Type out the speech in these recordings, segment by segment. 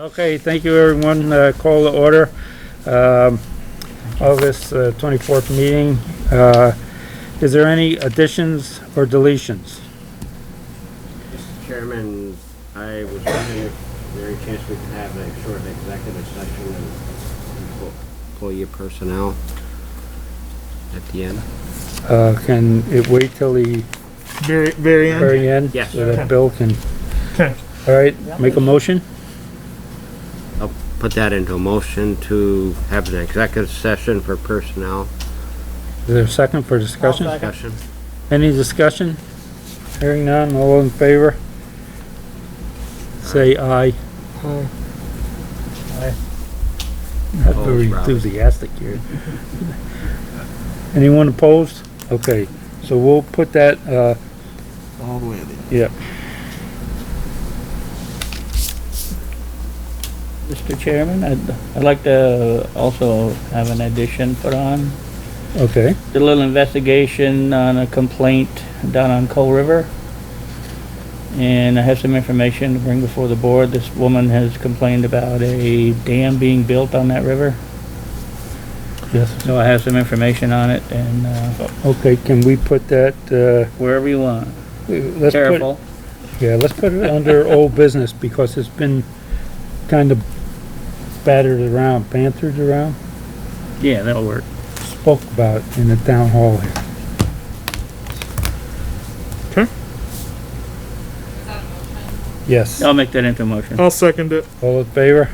Okay, thank you, everyone. Call to order. August 24th meeting. Is there any additions or deletions? Mr. Chairman, I was wondering if there any chance we could have a short executive session and pull your personnel at the end. Can it wait till the Very end? very end? Yes. So that Bill can, Okay. all right, make a motion? I'll put that into a motion to have an executive session for personnel Is there a second for discussion? discussion. Any discussion? Hearing none, all in favor? Say aye. Aye. Not very Opposed, Robert. enthusiastic here. Anyone opposed? Okay, so we'll put that, All the way to the end. yeah. Mr. Chairman, I'd like to also have an addition put on. Okay, Did a little investigation on a complaint down on Coal River. And I have some information to bring before the board. This woman has complained about a dam being built on that river. yes. So I have some information on it and, Okay, can we put that, wherever you want. let's put, Careful. yeah, let's put it under old business because it's been kind of battered around, bantered around, Yeah, that'll work. spoke about in the town hall here. Yes, I'll make that into a motion. I'll second it. all in favor?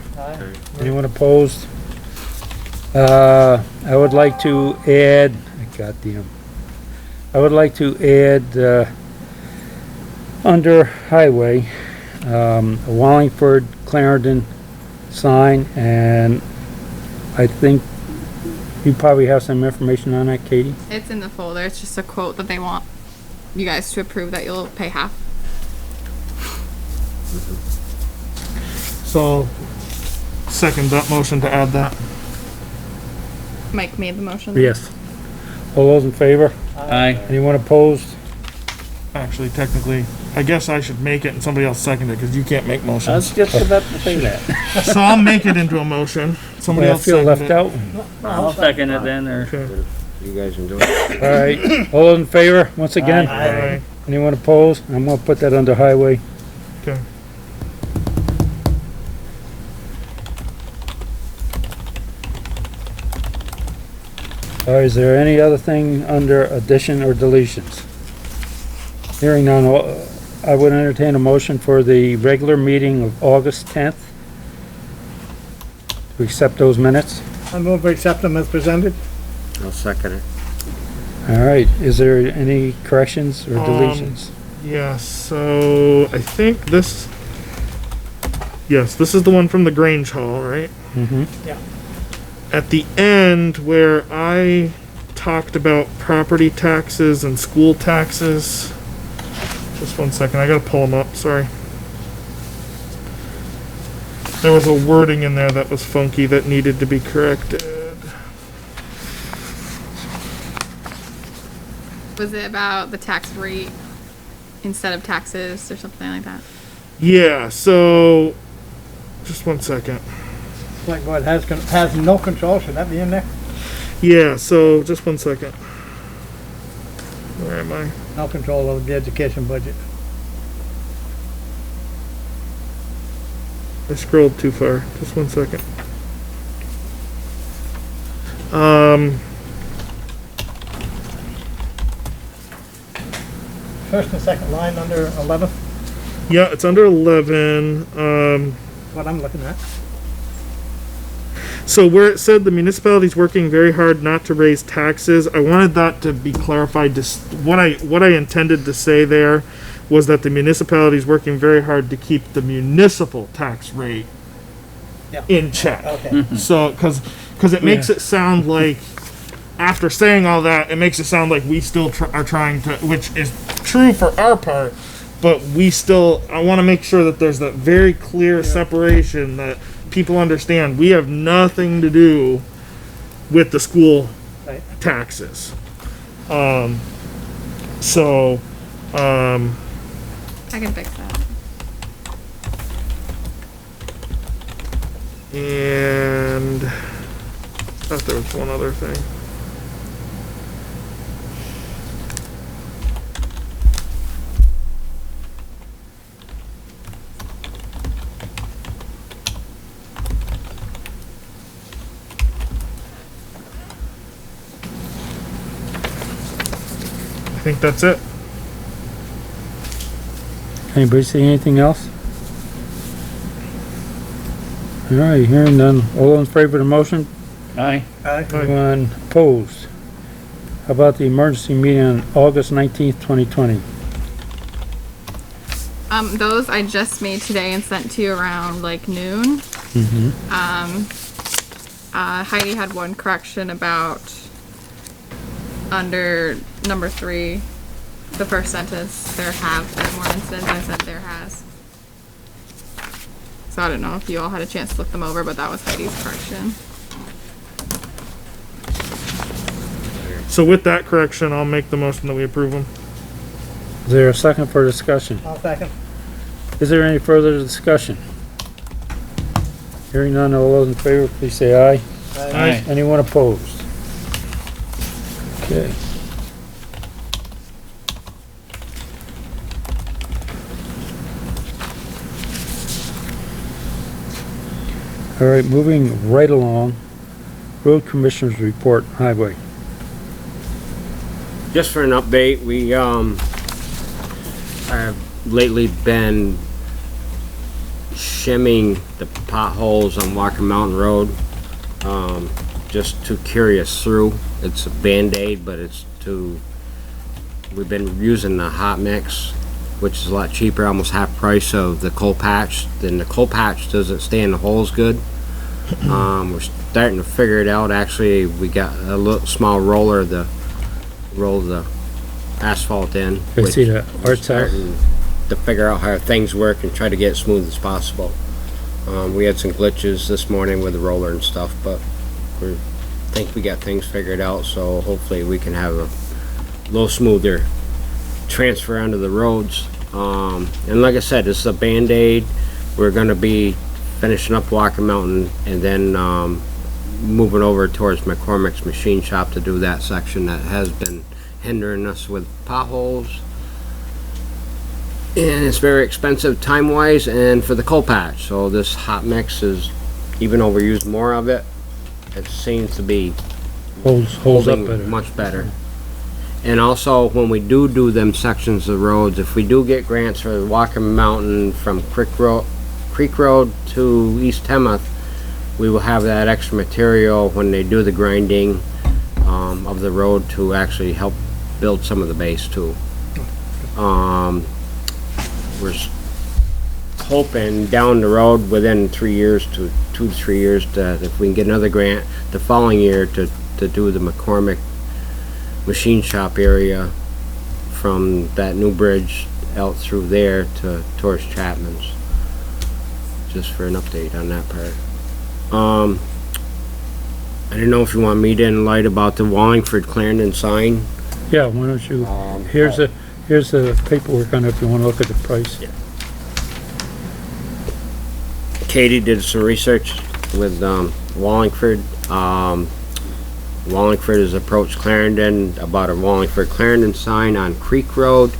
Anyone opposed? I would like to add, goddamn, I would like to add, under highway, a Wallingford Clarendon sign, and I think you probably have some information on that, Katie? It's in the folder. It's just a quote that they want you guys to approve that you'll pay half. So, second that motion to add that. Mike made the motion. Yes. All those in favor? Aye. Anyone opposed? Actually, technically, I guess I should make it and somebody else second it because you can't make I was motions. just about to say that. So I'll make it into a motion. Somebody I else feel second left it. out. I'll second it then, or Okay. You guys can do it. All right, all those in favor, once again? Aye. Anyone opposed? I'm gonna put that under highway. Okay. All right, is there any other thing under addition or deletions? Hearing none, I would entertain a motion for the regular meeting of August 10th. To accept those minutes. I move to accept them as presented. I'll second it. All right, is there any corrections or deletions? Yeah, so I think this. Yes, this is the one from the Grange Hall, right? Mm-hmm. At the end where I talked about property taxes and school taxes. Just one second, I gotta pull them up, sorry. There was a wording in there that was funky that needed to be corrected. Was it about the tax rate instead of taxes or something like that? Yeah, so, just one second. Like what has no control, should that be in there? Yeah, so, just one second. Where am I? No control over the education budget. I scrolled too far. Just one second. First and second line under 11, Yeah, it's under 11. what I'm looking at. So where it said the municipality's working very hard not to raise taxes, I wanted that to be clarified. What I intended to say there was that the municipality's working very hard to keep the municipal tax rate Yeah. in check. Okay. So, because it makes it sound like, after saying all that, it makes it sound like we still are trying to, which is true for our part, but we still, I want to make sure that there's that very clear separation that people understand. We have nothing to do with the school Right. taxes. I can fix that. And I thought there was one other thing. I think that's it. Anybody see anything else? All right, hearing none. All in favor of the motion? Aye. Anyone opposed? How about the emergency meeting on August 19th, 2020? Those I just made today and sent to you around like noon. Heidi had one correction about under number 3, the first sentence, there have been more incidents. I said there has. So I don't know if you all had a chance to look them over, but that was Heidi's correction. So with that correction, I'll make the motion that we approve them. Is there a second for discussion? I'll second. Is there any further discussion? Hearing none, all those in favor, please say aye. Aye. Anyone opposed? Okay. All right, moving right along. Road Commissioners Report, Highway. Just for an update, we have lately been shimming the potholes on Walker Mountain Road, just to carry us through. It's a Band-Aid, but we've been using the hot mix, which is a lot cheaper, almost half price of the coal patch. Then the coal patch doesn't stay in the holes good. We're starting to figure it out. Actually, we got a little small roller to roll the asphalt in. I see that. We're Art's house. starting to figure out how things work and try to get as smooth as possible. We had some glitches this morning with the roller and stuff, but we think we got things figured out, so hopefully we can have a little smoother transfer onto the roads. And like I said, this is a Band-Aid. We're going to be finishing up Walker Mountain and then moving over towards McCormick's machine shop to do that section that has been hindering us with potholes. And it's very expensive time-wise and for the coal patch. So this hot mix is, even though we use more of it, it seems to be Holds up holding better. much better. And also, when we do them sections of roads, if we do get grants for Walker Mountain from Creek Road to East Temeth, we will have that extra material when they do the grinding of the road to actually help build some of the base too. We're hoping down the road within 3 years to 2 to 3 years to, if we can get another grant the following year to do the McCormick machine shop area from that new bridge out through there to towards Chapman's. Just for an update on that part. I didn't know if you want me to enlighten about the Wallingford Clarendon sign. Yeah, why don't you, here's the paperwork on it if you want to look at the price. Yeah. Katie did some research with Wallingford. Wallingford has approached Clarendon about a Wallingford Clarendon sign on Creek Road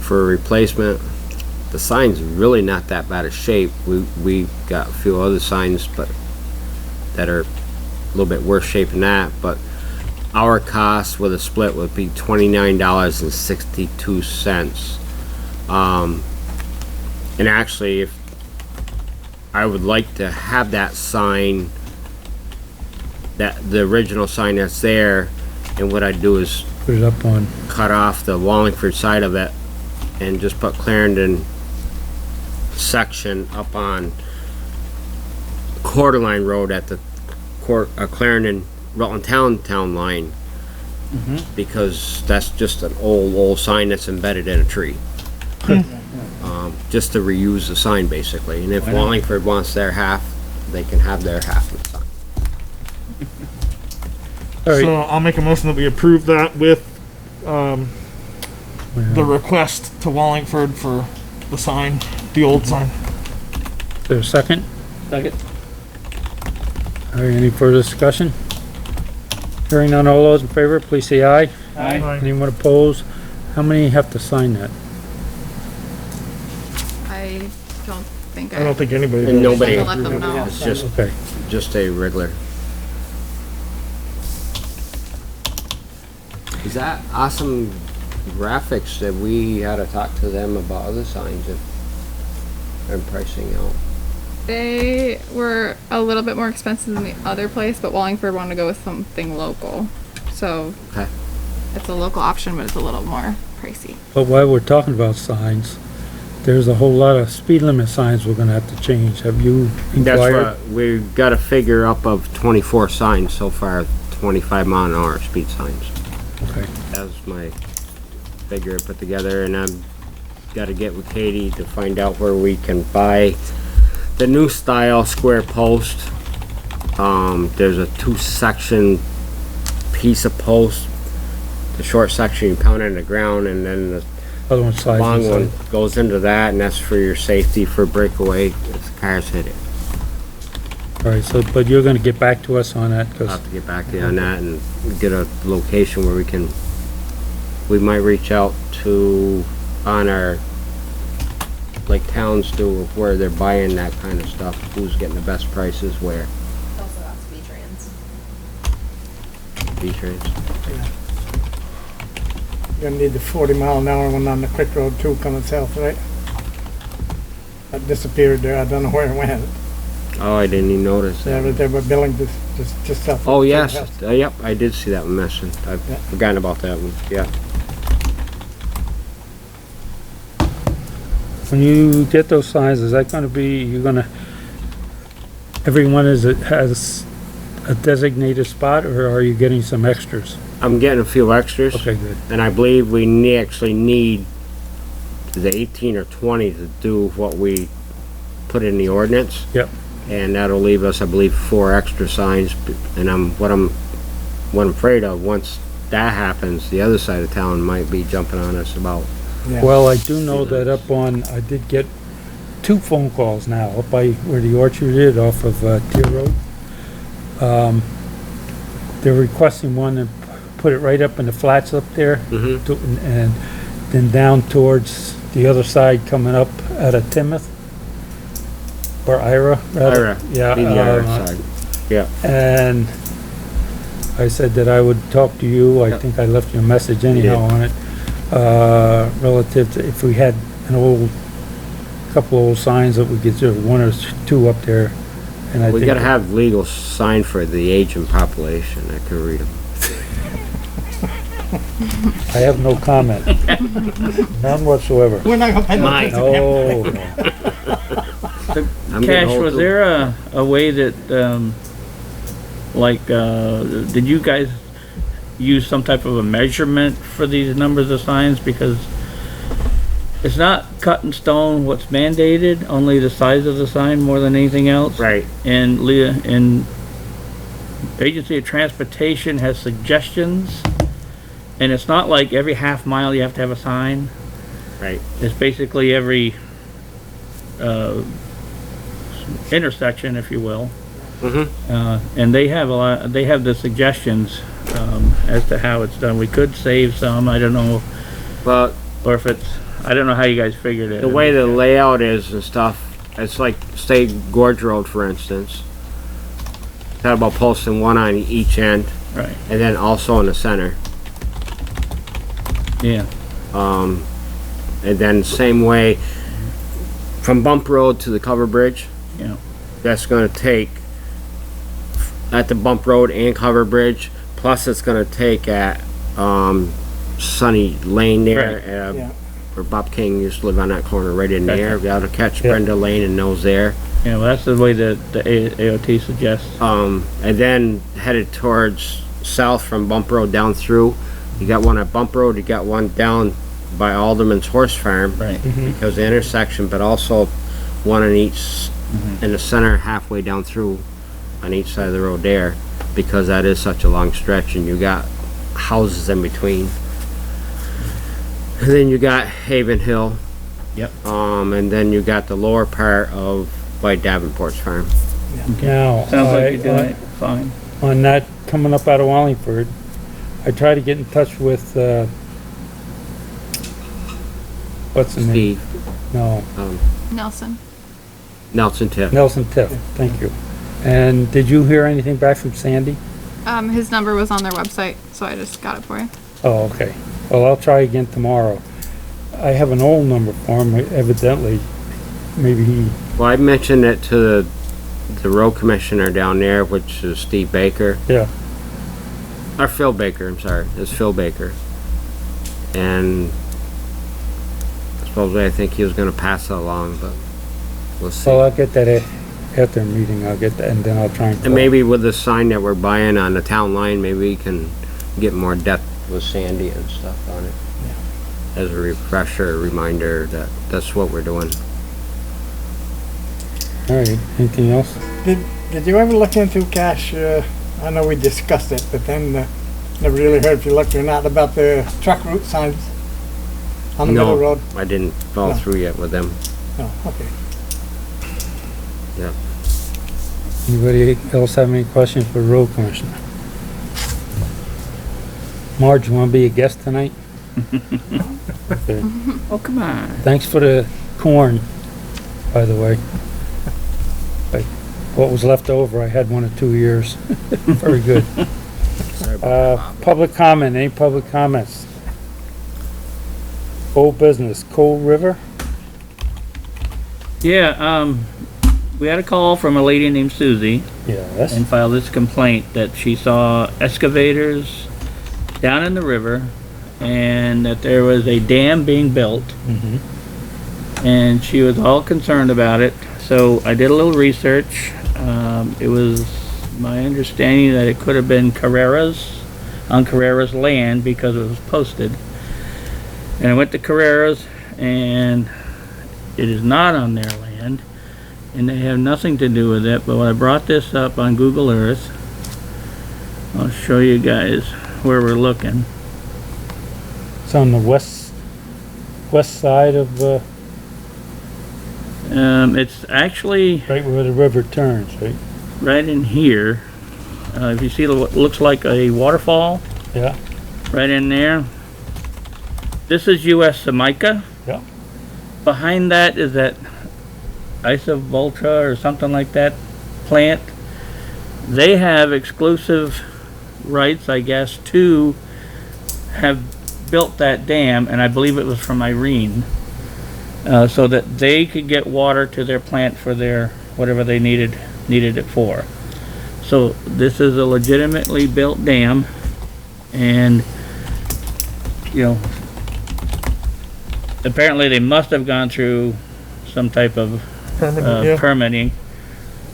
for a replacement. The sign's really not that bad of shape. We got a few other signs but that are a little bit worse shape than that, but our cost with a split would be $29.62. And actually, if I would like to have that sign, that the original sign that's there, and what I'd do is Put it up on, cut off the Wallingford side of it and just put Clarendon section up on Quarterline Road at the Clarendon Rutland town line, because that's just an old sign that's embedded in a tree. Just to reuse the sign basically, and if Wallingford wants their half, they can have their half of the sign. all right, So I'll make a motion that we approve that with the request to Wallingford for the sign, the old sign. is there a second? Second. All right, any further discussion? Hearing none, all those in favor, please say aye. Aye. Anyone opposed? How many have to sign that? I don't think I don't think anybody And does. nobody, Let them know. it's just, Okay, just a regular. Is that awesome graphics that we had to talk to them about other signs and pricing out? They were a little bit more expensive than the other place, but Wallingford wanted to go with something local. So Okay. it's a local option, but it's a little more pricey. but while we're talking about signs, there's a whole lot of speed limit signs we're gonna have to change. Have you That's inquired? what, we've got a figure up of 24 signs so far, 25 mile an hour speed signs. Okay, That was my figure put together, and I'm gotta get with Katie to find out where we can buy the new style square post. There's a 2-section piece of post. The short section you pound in the ground, and then the other one slides long inside. one goes into that, and that's for your safety for breakaway if the cars hit it. All right, so, but you're gonna get back to us on that, I'll 'cause, have to get back to you on that and get a location where we might reach out to, on our, like towns do, where they're buying that kind of stuff, who's getting the best prices where. Also got speed trans. V-trains. You're gonna need the 40-mile-an-hour one on the quick road too, coming south, right? That disappeared there, I don't know where it went. Oh, I didn't even notice Yeah, that. right there, but Billings, just south. of Oh, the yes, house. yep, I did see that one messing. I've Yeah. forgotten about that one, yeah. when you get those signs, is that gonna be, you're gonna, everyone has a designated spot, or are you getting some extras? I'm getting a few extras. Okay, good. And I believe we actually need the 18 or 20 to do what we put in the ordinance. Yep. And that'll leave us, I believe, 4 extra signs. And what I'm afraid of, once that happens, the other side of town might be jumping on us about. Yeah. Well, I do know that up on, I did get 2 phone calls now, up by where the orchard is, off of, Tier Road. They're requesting one to put it right up in the flats up there, Mhm. and then down towards the other side coming up out of Timoth. Or Ira, rather. Ira, Yeah. be the other side. Yeah. And I said that I would talk to you, I Yep. think I left you a message anyhow on it, relative to if we had couple old signs that we could do, 1 or 2 up there, and I We think. gotta have legal sign for the aging population that can read them. I have no comment. None whatsoever. We're not gonna pay no Mine. attention to him. Oh, I'm getting Cash, old was too. there a way that, did you guys use some type of a measurement for these numbers of signs? Because it's not cut in stone what's mandated, only the size of the sign more than anything else. Right. And Agency of Transportation has suggestions, and it's not like every half mile you have to have a sign. Right. It's basically every, intersection, if you will. And they have they have the suggestions, as to how it's done. We could save some, I don't know, Well, or if it's, I don't know how you guys figured it. the way the layout is and stuff, it's like, say, Gorge Road, for instance. Thought about posting one on each end, Right, and then also in the center. yeah, And then same way, from Bump Road to the Cover Bridge, yeah, that's gonna take at the Bump Road and Cover Bridge, plus it's gonna take at, Sunny Lane there. Yeah. Where Bob King used to live on that corner right in Gotcha. there. That'll catch Yeah. Brenda Lane and those there. yeah, well, that's the way that the AOT suggests. And then headed towards south from Bump Road down through. You got one at Bump Road, you got one down by Alderman's Horse Farm. Right, Because the intersection, but also one in each, in the center halfway down through on each side of the road there, because that is such a long stretch and you got houses in between. And then you got Haven Hill. Yep. And then you got the lower part of by Davenport's farm. Now, Sounds like you're doing I- it fine. on that coming up out of Wallingford, I tried to get in touch with, what's the name? Steve, No, Nelson. Nelson Tiff. Nelson Tiff, thank you. And did you hear anything back from Sandy? His number was on their website, so I just got it for you. Oh, okay. Well, I'll try again tomorrow. I have an old number for him, evidently. Maybe he, Well, I mentioned it to the road commissioner down there, which is Steve Baker. yeah. Or Phil Baker, I'm sorry. It's Phil Baker. And supposedly I think he was gonna pass it along, but we'll see. Well, I'll get that at their meeting. I'll get that, and then I'll try and. And maybe with the sign that we're buying on the town line, maybe we can get more depth with Sandy and stuff on it. As a refresher, a reminder that that's what we're doing. All right, anything else? Did you ever look into cash, I know we discussed it, but then, never really heard if you looked or not about the truck route signs on the middle road? I didn't follow No. through yet with them. No, okay. Yeah. Anybody else have any questions for the road commissioner? Marge, you wanna be a guest tonight? Okay. Oh, come on. Thanks for the corn, by the way. Like, what was left over, I had 1 or 2 years. Very good. Sorry about that, Bob. Public comment, any public comments? Old business, Coal River? Yeah, we had a call from a lady named Susie Yes. and filed this complaint that she saw excavators down in the river and that there was a dam being built, Mhm. and she was all concerned about it. So I did a little research. It was my understanding that it could have been Carrera's, on Carrera's land, because it was posted. And I went to Carrera's, and it is not on their land, and they have nothing to do with it. But when I brought this up on Google Earth, I'll show you guys where we're looking. It's on the west side of, It's actually right where the river turns, right? right in here. If you see what looks like a waterfall, Yeah, right in there. This is US Semica. yeah. Behind that is that Isovolta or something like that plant. They have exclusive rights, I guess, to have built that dam, and I believe it was from Irene, so that they could get water to their plant for their whatever they needed it for. So this is a legitimately built dam, and you know, apparently they must have gone through some type of permitting.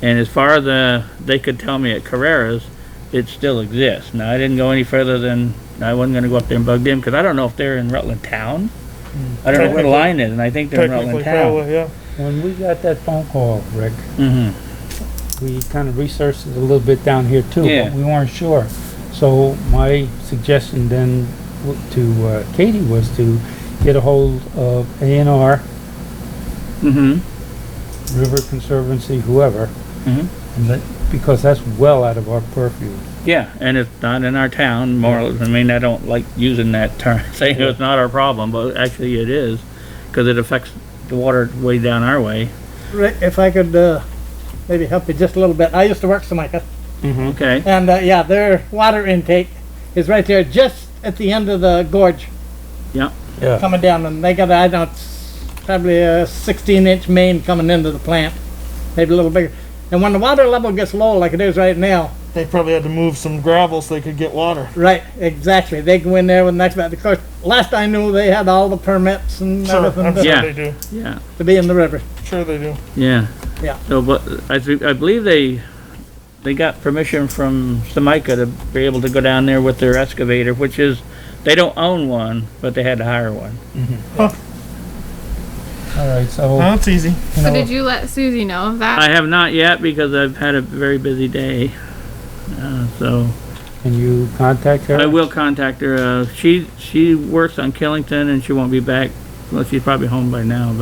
And as far as they could tell me at Carrera's, it still exists. Now, I didn't go any further than, I wasn't gonna go up there and bug them, because I don't know if they're in Rutland Town. I don't know where the line is, and I think they're in Rutland Town. Probably, yeah. When we got that phone call, Rick, Mm-hmm. we kind of researched it a little bit down here too, Yeah. but we weren't sure. So my suggestion then to Katie was to get a hold of A&R, Mm-hmm. River Conservancy, whoever, Mm-hmm. and that, because that's well out of our purview. Yeah, and it's not in our town, more, I mean, I don't like using that term, saying it's not our problem, but actually it is, because it affects the water way down our way. Rick, if I could, maybe help you just a little bit. I used to work Semica, Okay, and, yeah, their water intake is right there, just at the end of the gorge yeah, Yeah. coming down, and they got, I know, it's probably a 16-inch main coming into the plant, maybe a little bigger. And when the water level gets low, like it is right now, They probably had to move some gravel so they could get water. right, exactly, they go in there with the next, of course, last I knew, they had all the permits and Sure, I'm everything sure Yeah. they do. yeah, to be in the river. Sure they do. yeah. Yeah. So, but I believe they got permission from Semica to be able to go down there with their excavator, which is, they don't own one, but they had to hire one. All right, so, Oh, that's easy. you So know, did you let Susie know of that? I have not yet, because I've had a very busy day. So can you contact her? I will contact her. She works on Killington, and she won't be back. Well, she's probably home by now,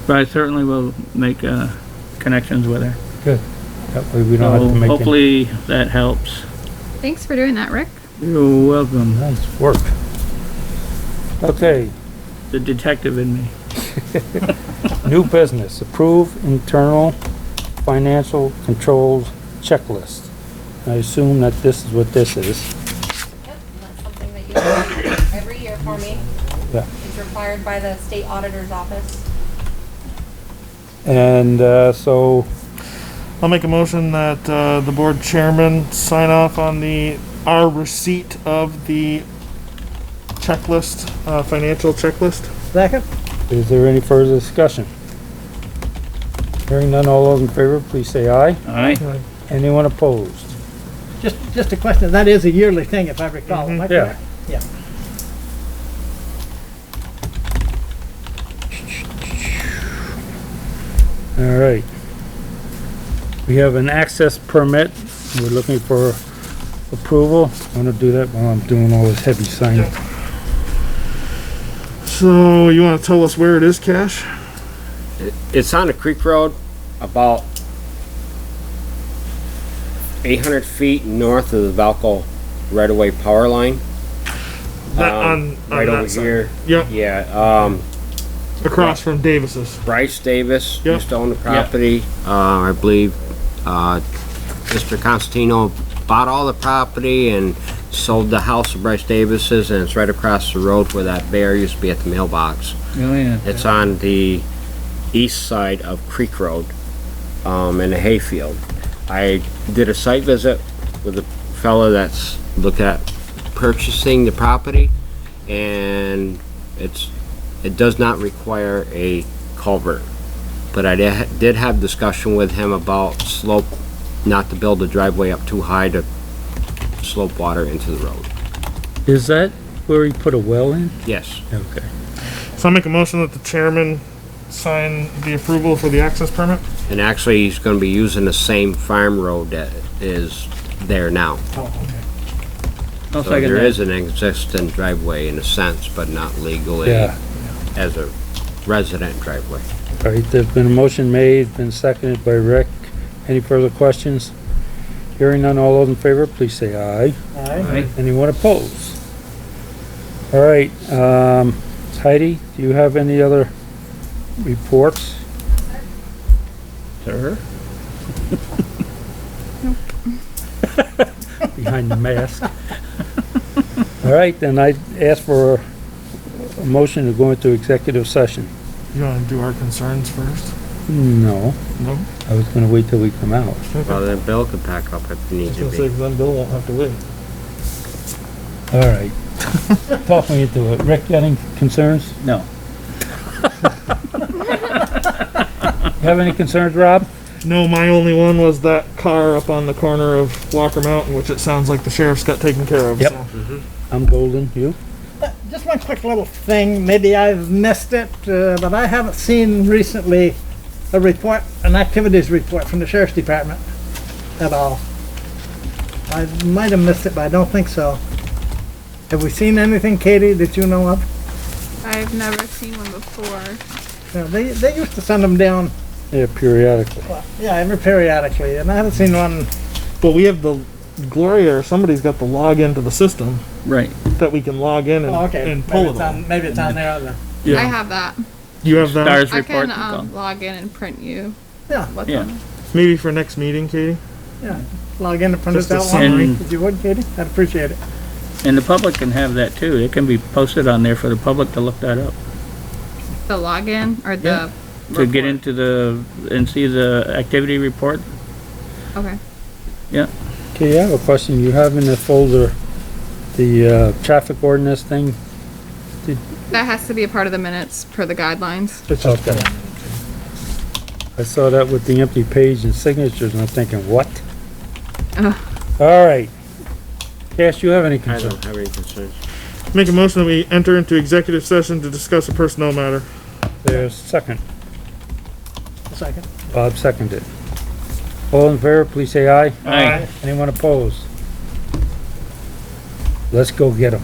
but I certainly will make connections with her. Good. That way we don't have So to make any. hopefully that helps. Thanks for doing that, Rick. You're welcome. Nice work. Okay, The detective in me. new business, approve internal financial controls checklist. I assume that this is what this is. Yep, and that's something that you do every year for me. Yeah. It's required by the state auditor's office. And, so, I'll make a motion that, the board chairman sign off on our receipt of the checklist, financial checklist. Second? is there any further discussion? Hearing none, all those in favor, please say aye. Aye. Anyone opposed? Just a question, that is a yearly thing, if I recall. Am I Yeah. correct? Yeah. All right. We have an access permit. We're looking for approval. I'm gonna do that while I'm doing all this heavy signing. So you wanna tell us where it is, Cash? It's on the Creek Road, about 800 feet north of the Valco right-of-way power line. That on Right that over side. here. Yep, Yeah, across from Davis's. Bryce Davis Yep. used to own the property. I believe, Mr. Constantino bought all the property and sold the house of Bryce Davis's, and it's right across the road where that bear used to be at the mailbox. Oh, yeah. It's on the east side of Creek Road, in a hayfield. I did a site visit with a fella that's looked at purchasing the property, and it does not require a culvert. But I did have discussion with him about slope, not to build a driveway up too high to slope water into the road. Is that where he put a well in? Yes. Okay. So I'll make a motion that the chairman sign the approval for the access permit. And actually, he's gonna be using the same farm road that is there now. I'll So second there that. is an existing driveway in a sense, but not legally Yeah. as a resident driveway. All right, there's been a motion made, been seconded by Rick. Any further questions? Hearing none, all those in favor, please say aye. Aye. Anyone opposed? All right, Heidi, do you have any other reports? Sir? Behind the mask. All right, then I ask for a motion to go into executive session. You wanna do our concerns first? No, No? I was gonna wait till we come out. Well, then Bill could pack up if he needs to be. then Bill won't have to wait. All right. Talk me into it. Rick, got any concerns? No. You have any concerns, Rob? No, my only one was that car up on the corner of Walker Mountain, which it sounds like the sheriff's got taken care of. Yep. So. I'm golden, you? Just one quick little thing, maybe I've missed it, but I haven't seen recently a report, an activities report from the sheriff's department at all. I might have missed it, but I don't think so. Have we seen anything, Katie, that you know of? I've never seen one before. They used to send them down, Yeah, periodically. yeah, every periodically, and I haven't seen one. But we have the Gloria, or somebody's got the login to the system Right. that we can log in and, Oh, okay, and pull it all. maybe it's on there. Then. Yeah. I have that. You have that? Stars I report. can log in and print you Yeah, what's Yeah. on it. Maybe for next meeting, Katie? yeah. Log in and print Just it a out. summary. If you would, Katie, I'd appreciate it. And the public can have that too. It can be posted on there for the public to look that up. The login or the To get report? into and see the activity report. Okay. Okay, I have a question. You have in the folder the traffic ordinance thing? That has to be a part of the minutes per the guidelines. Okay. I saw that with the empty page and signatures, and I'm thinking, what? Ugh. All right. Cash, you have any I concerns? don't have any concerns. Make a motion that we enter into executive session to discuss a personnel matter. There's second. Second. Bob seconded. All in favor, please say aye. Aye. Anyone opposed? Let's go get 'em.